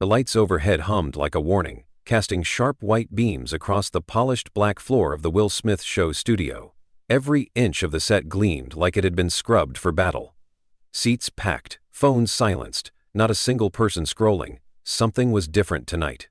The lights overhead hummed like a warning, casting sharp white beams across the polished black floor of the Will Smith Show studio. Every inch of the set gleamed like it had been scrubbed for battle. Seats packed, phones silenced, not a single person scrolling. Something was different tonight.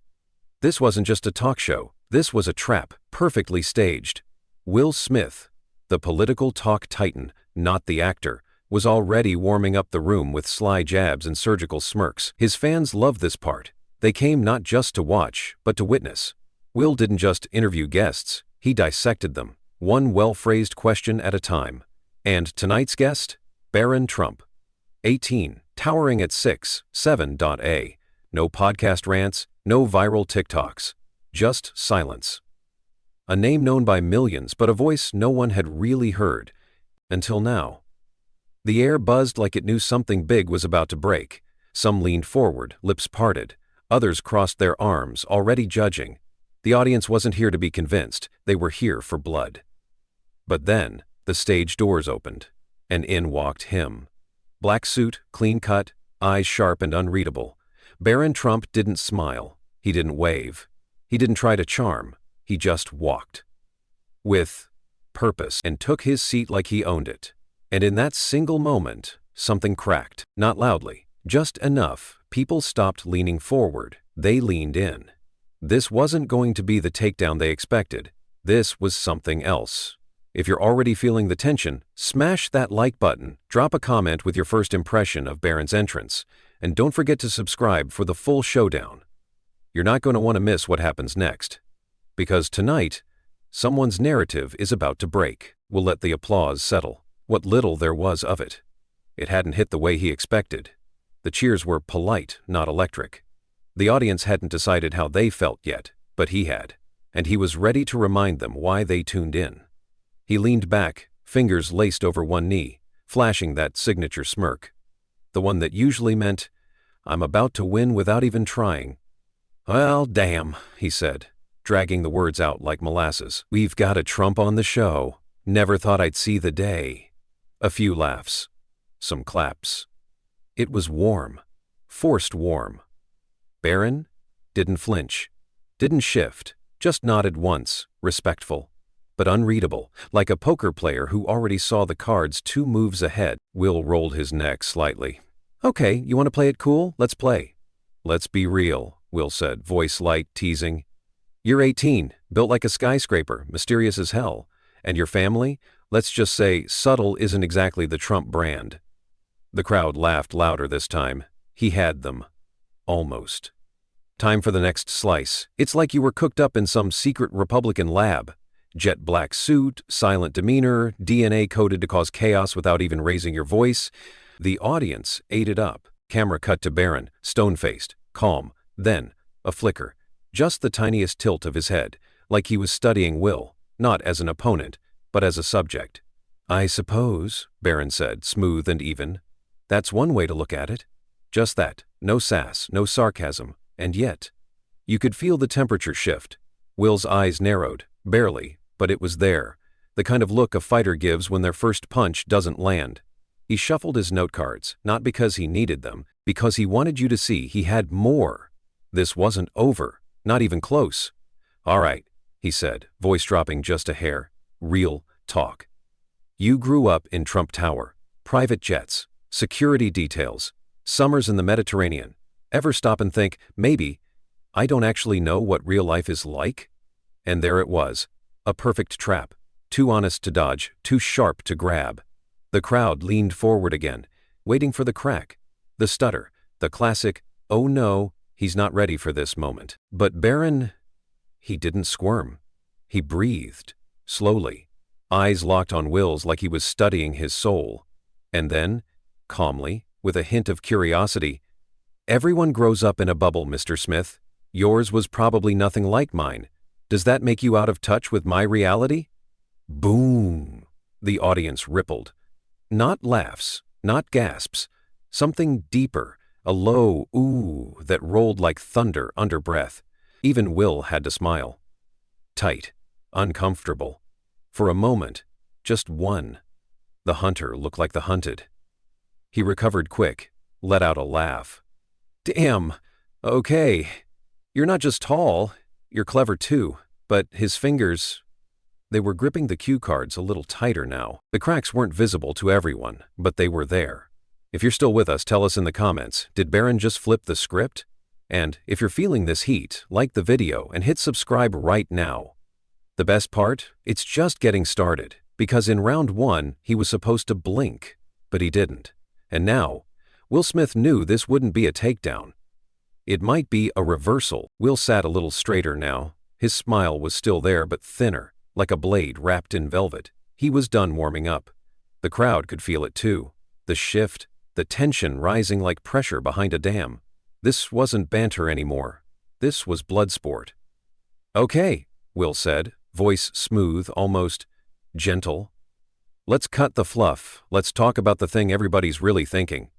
This wasn't just a talk show, this was a trap, perfectly staged. Will Smith, the political talk titan, not the actor, was already warming up the room with sly jabs and surgical smirks. His fans loved this part. They came not just to watch, but to witness. Will didn't just interview guests, he dissected them, one well-phrased question at a time. And tonight's guest? Barron Trump. 18, towering at 6'7". No podcast rants, no viral TikToks. Just silence. A name known by millions, but a voice no one had really heard. Until now. The air buzzed like it knew something big was about to break. Some leaned forward, lips parted. Others crossed their arms, already judging. The audience wasn't here to be convinced, they were here for blood. But then, the stage doors opened, and in walked him. Black suit, clean cut, eyes sharp and unreadable. Barron Trump didn't smile, he didn't wave, he didn't try to charm, he just walked. With purpose, and took his seat like he owned it. And in that single moment, something cracked, not loudly, just enough. People stopped leaning forward, they leaned in. This wasn't going to be the takedown they expected. This was something else. If you're already feeling the tension, smash that like button, drop a comment with your first impression of Barron's entrance, and don't forget to subscribe for the full showdown. You're not going to want to miss what happens next. Because tonight, someone's narrative is about to break. We'll let the applause settle. What little there was of it. It hadn't hit the way he expected. The cheers were polite, not electric. The audience hadn't decided how they felt yet, but he had, and he was ready to remind them why they tuned in. He leaned back, fingers laced over one knee, flashing that signature smirk. The one that usually meant, "I'm about to win without even trying." "Well, damn," he said, dragging the words out like molasses. "We've got a Trump on the show. Never thought I'd see the day." A few laughs. Some claps. It was warm. Forced warm. Barron didn't flinch. Didn't shift. Just nodded once, respectful. But unreadable, like a poker player who already saw the cards 2 moves ahead. Will rolled his neck slightly. "Okay, you want to play it cool? Let's play." "Let's be real," Will said, voice light, teasing. "You're 18, built like a skyscraper, mysterious as hell. And your family? Let's just say subtle isn't exactly the Trump brand." The crowd laughed louder this time. He had them. Almost. Time for the next slice. It's like you were cooked up in some secret Republican lab. Jet black suit, silent demeanor, DNA coded to cause chaos without even raising your voice. The audience ate it up. Camera cut to Barron, stone-faced, calm. Then, a flicker. Just the tiniest tilt of his head, like he was studying Will, not as an opponent, but as a subject. "I suppose," Barron said, smooth and even. "That's one way to look at it." Just that. No sass, no sarcasm. And yet, you could feel the temperature shift. Will's eyes narrowed, barely, but it was there. The kind of look a fighter gives when their first punch doesn't land. He shuffled his note cards, not because he needed them, because he wanted you to see he had more. This wasn't over, not even close. "All right," he said, voice dropping just a hair. "Real talk. You grew up in Trump Tower, private jets, security details, summers in the Mediterranean. Ever stop and think, maybe, I don't actually know what real life is like?" And there it was, a perfect trap, too honest to dodge, too sharp to grab. The crowd leaned forward again, waiting for the crack, the stutter, the classic, "Oh no, he's not ready for this" moment. But Barron, he didn't squirm. He breathed. Slowly, eyes locked on Will's like he was studying his soul. And then, calmly, with a hint of curiosity, "Everyone grows up in a bubble, Mr. Smith. Yours was probably nothing like mine. Does that make you out of touch with my reality?" Boom! The audience rippled. Not laughs, not gasps. Something deeper, a low ooh that rolled like thunder under breath. Even Will had to smile. Tight. Uncomfortable. For a moment, just one. The hunter looked like the hunted. He recovered quick, let out a laugh. "Damn, Okay, you're not just tall, you're clever too, but his fingers, they were gripping the cue cards a little tighter now. The cracks weren't visible to everyone, but they were there. If you're still with us, tell us in the comments, did Barron just flip the script? And if you're feeling this heat, like the video and hit subscribe right now. The best part? It's just getting started, because in round 1, he was supposed to blink, but he didn't. And now, Will Smith knew this wouldn't be a takedown. It might be a reversal. Will sat a little straighter now. His smile was still there but thinner, like a blade wrapped in velvet. He was done warming up. The crowd could feel it too. The shift, the tension rising like pressure behind a dam. This wasn't banter anymore. This was blood sport. Okay, Will said, voice smooth, almost gentle. Let's cut the fluff. Let's talk about the thing everybody's really thinking.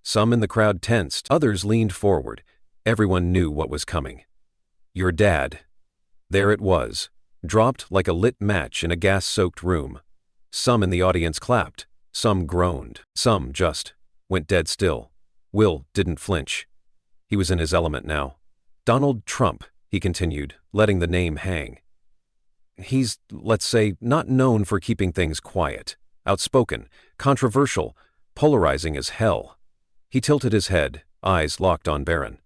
Some in the crowd tensed, others leaned forward. Everyone knew what was coming. Your dad. There it was, dropped like a lit match in a gas-soaked room. Some in the audience clapped, some groaned, some just went dead still. Will didn't flinch. He was in his element now. Donald Trump, he continued, letting the name hang. He's, let's say, not known for keeping things quiet, outspoken, controversial, polarizing as hell. He tilted his head, eyes locked on Barron.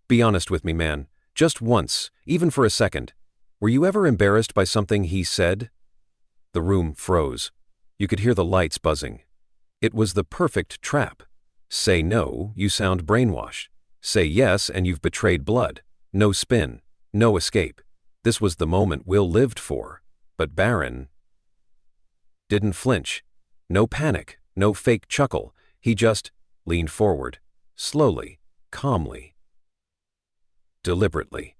Be honest with me, man. Just once, even for a second. Were you ever embarrassed by something he said? The room froze. You could hear the lights buzzing. It was the perfect trap. Say no, you sound brainwashed. Say yes, and you've betrayed blood. No spin. No escape. This was the moment Will lived for. But Barron didn't flinch. No panic. No fake chuckle. He just leaned forward. Slowly. Calmly. Deliberately.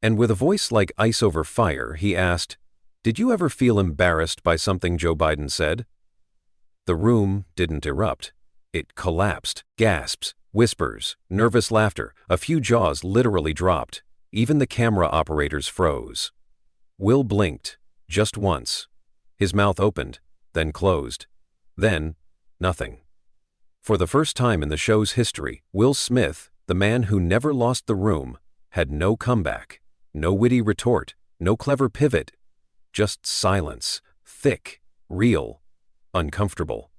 And with a voice like ice over fire, he asked, "Did you ever feel embarrassed by something Joe Biden said?" The room didn't erupt. It collapsed. Gasps, whispers, nervous laughter. A few jaws literally dropped. Even the camera operators froze. Will blinked, just once. His mouth opened, then closed. Then, nothing. For the first time in the show's history, Will Smith, the man who never lost the room, had no comeback, no witty retort, no clever pivot. Just silence, thick, real, uncomfortable.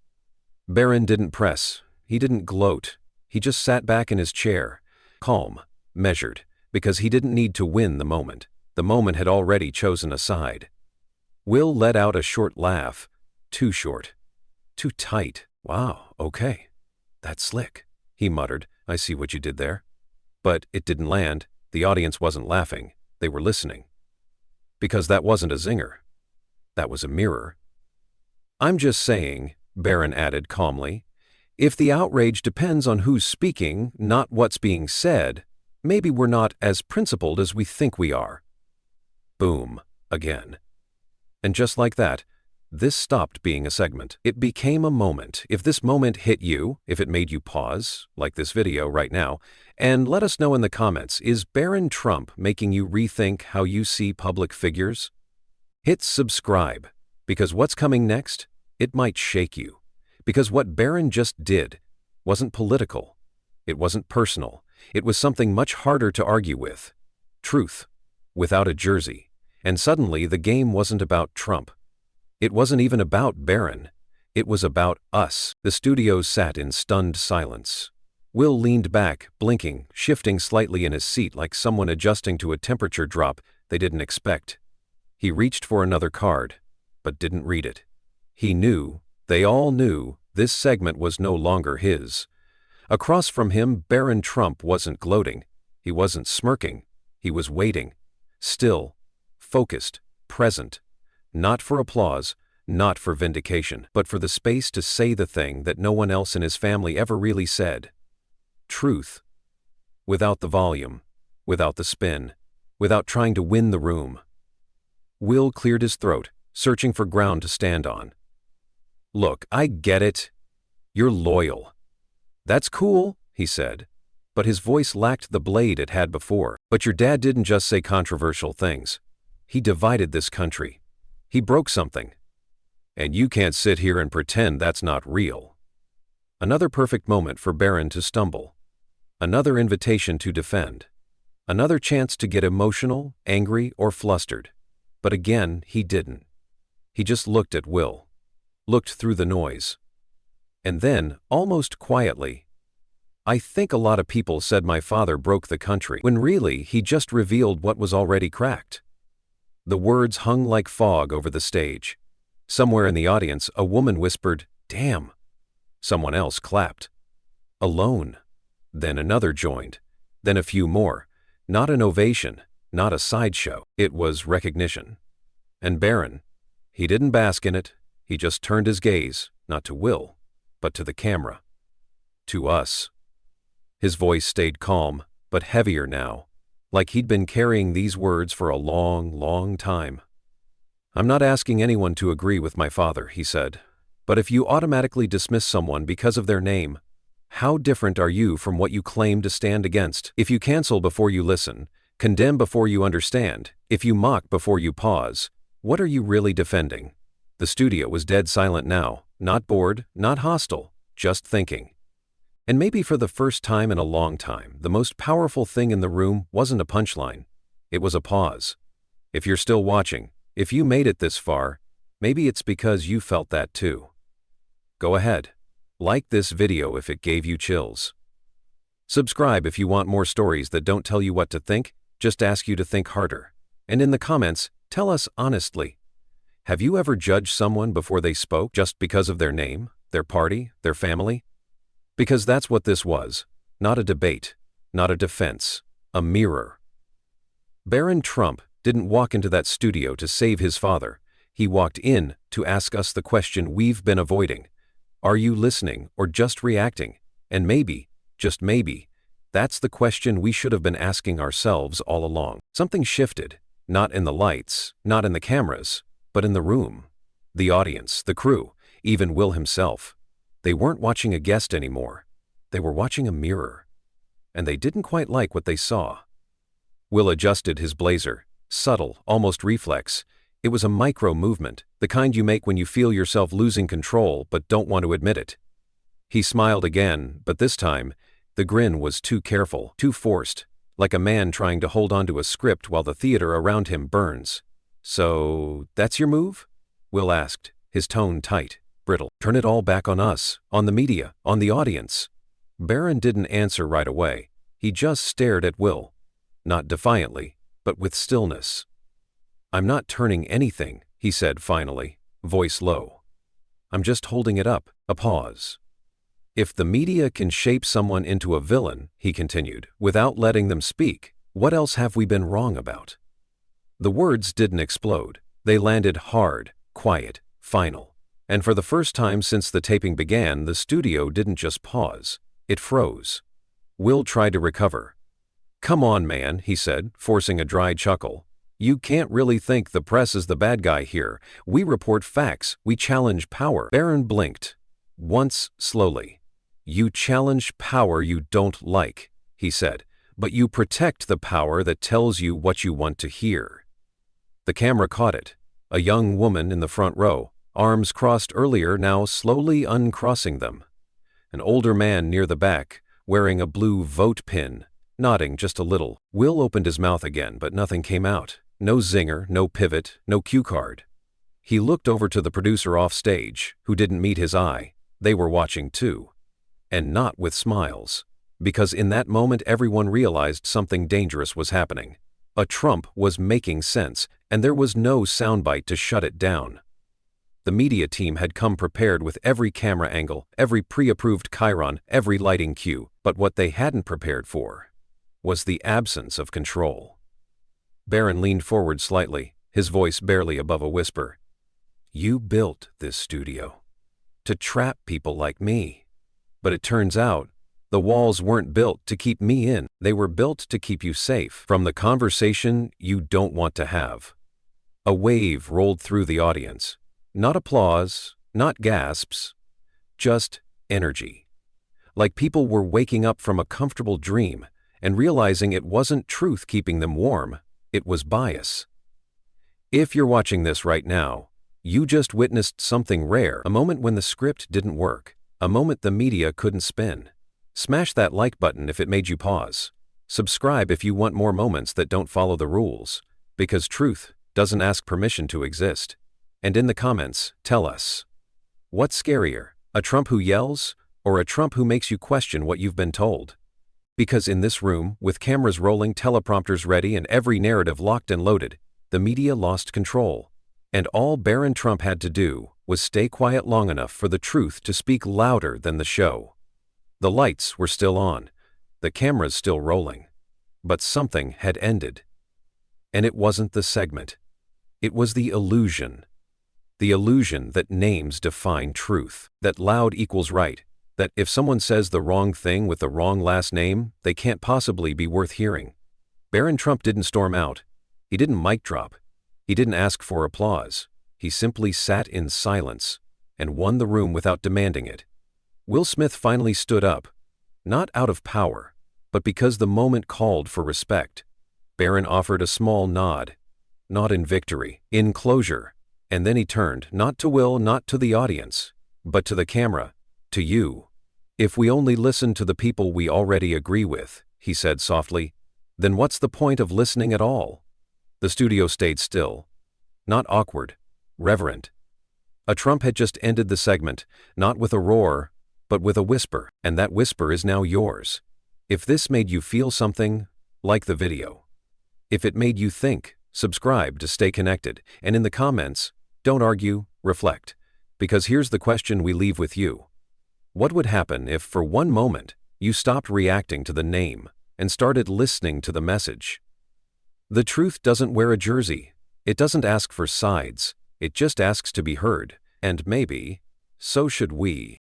Barron didn't press, he didn't gloat, he just sat back in his chair, calm, measured, because he didn't need to win the moment. The moment had already chosen a side. Will let out a short laugh, too short, too tight. Wow, okay. That's slick, he muttered. I see what you did there. But it didn't land. The audience wasn't laughing. They were listening. Because that wasn't a zinger. That was a mirror. I'm just saying, Barron added calmly, if the outrage depends on who's speaking, not what's being said, maybe we're not as principled as we think we are. Boom, again. And just like that, this stopped being a segment. It became a moment. If this moment hit you, if it made you pause, like this video right now, and let us know in the comments, is Barron Trump making you rethink how you see public figures? Hit subscribe, because what's coming next, it might shake you. Because what Barron just did wasn't political. It wasn't personal. It was something much harder to argue with. Truth, without a jersey. And suddenly the game wasn't about Trump. It wasn't even about Barron. It was about us. The studio sat in stunned silence. Will leaned back, blinking, shifting slightly in his seat like someone adjusting to a temperature drop they didn't expect. He reached for another card, but didn't read it. He knew, they all knew, this segment was no longer his. Across from him, Barron Trump wasn't gloating. He wasn't smirking. He was waiting. Still, focused, present. Not for applause, not for vindication, but for the space to say the thing that no one else in his family ever really said. Truth. Without the volume, without the spin, without trying to win the room. Will cleared his throat, searching for ground to stand on. Look, I get it. You're loyal. That's cool, he said, but his voice lacked the blade it had before. But your dad didn't just say controversial things. He divided this country. He broke something. And you can't sit here and pretend that's not real. Another perfect moment for Barron to stumble. Another invitation to defend. Another chance to get emotional, angry, or flustered. But again, he didn't. He just looked at Will. Looked through the noise. And then, almost quietly, "I think a lot of people said my father broke the country," when really he just revealed what was already cracked. The words hung like fog over the stage. Somewhere in the audience, a woman whispered, "Damn." Someone else clapped. Alone. Then another joined. Then a few more. Not an ovation, not a sideshow. It was recognition. And Barron, he didn't bask in it. He just turned his gaze, not to Will, but to the camera. To us. His voice stayed calm, but heavier now, like he'd been carrying these words for a long, long time. "I'm not asking anyone to agree with my father," he said. "But if you automatically dismiss someone because of their name, how different are you from what you claim to stand against? If you cancel before you listen, condemn before you understand, if you mock before you pause, what are you really defending?" The studio was dead silent now, not bored, not hostile, just thinking. And maybe for the first time in a long time, the most powerful thing in the room wasn't a punchline. It was a pause. If you're still watching, if you made it this far, maybe it's because you felt that too. Go ahead. Like this video if it gave you chills. Subscribe if you want more stories that don't tell you what to think, just ask you to think harder. And in the comments, tell us honestly. Have you ever judged someone before they spoke just because of their name, their party, their family? Because that's what this was. Not a debate, not a defense, a mirror. Barron Trump didn't walk into that studio to save his father. He walked in to ask us the question we've been avoiding. Are you listening or just reacting? And maybe, just maybe, that's the question we should have been asking ourselves all along. Something shifted, not in the lights, not in the cameras, but in the room. The audience, the crew, even Will himself. They weren't watching a guest anymore. They were watching a mirror. And they didn't quite like what they saw. Will adjusted his blazer, subtle, almost reflex. It was a micro movement, the kind you make when you feel yourself losing control but don't want to admit it. He smiled again, but this time, the grin was too careful, too forced, like a man trying to hold onto a script while the theater around him burns. "So, that's your move?" Will asked, his tone tight, brittle. "Turn it all back on us, on the media, on the audience." Barron didn't answer right away. He just stared at Will. Not defiantly, but with stillness. "I'm not turning anything," he said finally, voice low. "I'm just holding it up." A pause. "If the media can shape someone into a villain," he continued, "without letting them speak, what else have we been wrong about?" The words didn't explode. They landed hard, quiet, final. And for the first time since the taping began, the studio didn't just pause. It froze. Will tried to recover. "Come on, man," he said, forcing a dry chuckle. "You can't really think the press is the bad guy here. We report facts. We challenge power." Barron blinked. Once, slowly. "You challenge power you don't like," he said, "but you protect the power that tells you what you want to hear." The camera caught it. A young woman in the front row, arms crossed earlier, now slowly uncrossing them. An older man near the back, wearing a blue vote pin, nodding just a little. Will opened his mouth again, but nothing came out. No zinger, no pivot, no cue card. He looked over to the producer off stage, who didn't meet his eye. They were watching too. And not with smiles. Because in that moment everyone realized something dangerous was happening. A Trump was making sense, and there was no soundbite to shut it down. The media team had come prepared with every camera angle, every pre-approved chyron, every lighting cue, but what they hadn't prepared for was the absence of control. Barron leaned forward slightly, his voice barely above a whisper. "You built this studio to trap people like me. But it turns out, the walls weren't built to keep me in, they were built to keep you safe from the conversation you don't want to have." A wave rolled through the audience. Not applause, not gasps, just energy. Like people were waking up from a comfortable dream and realizing it wasn't truth keeping them warm, it was bias. If you're watching this right now, you just witnessed something rare, a moment when the script didn't work, a moment the media couldn't spin. Smash that like button if it made you pause. Subscribe if you want more moments that don't follow the rules, because truth doesn't ask permission to exist. And in the comments, tell us, what's scarier, a Trump who yells, or a Trump who makes you question what you've been told? Because in this room, with cameras rolling, teleprompters ready, and every narrative locked and loaded, the media lost control. And all Barron Trump had to do was stay quiet long enough for the truth to speak louder than the show. The lights were still on, the cameras still rolling, but something had ended. And it wasn't the segment. It was the illusion. The illusion that names define truth, that loud equals right, that if someone says the wrong thing with the wrong last name, they can't possibly be worth hearing. Barron Trump didn't storm out. He didn't mic drop. He didn't ask for applause. He simply sat in silence and won the room without demanding it. Will Smith finally stood up, not out of power, but because the moment called for respect. Barron offered a small nod, not in victory, in closure, and then he turned, not to Will, not to the audience, but to the camera, to you. If we only listen to the people we already agree with, he said softly, then what's the point of listening at all? The studio stayed still. Not awkward, reverent. A Trump had just ended the segment, not with a roar, but with a whisper, and that whisper is now yours. If this made you feel something, like the video. If it made you think, subscribe to stay connected, and in the comments, don't argue, reflect. Because here's the question we leave with you. What would happen if, for one moment, you stopped reacting to the name and started listening to the message? The truth doesn't wear a jersey. It doesn't ask for sides. It just asks to be heard, and maybe, so should we.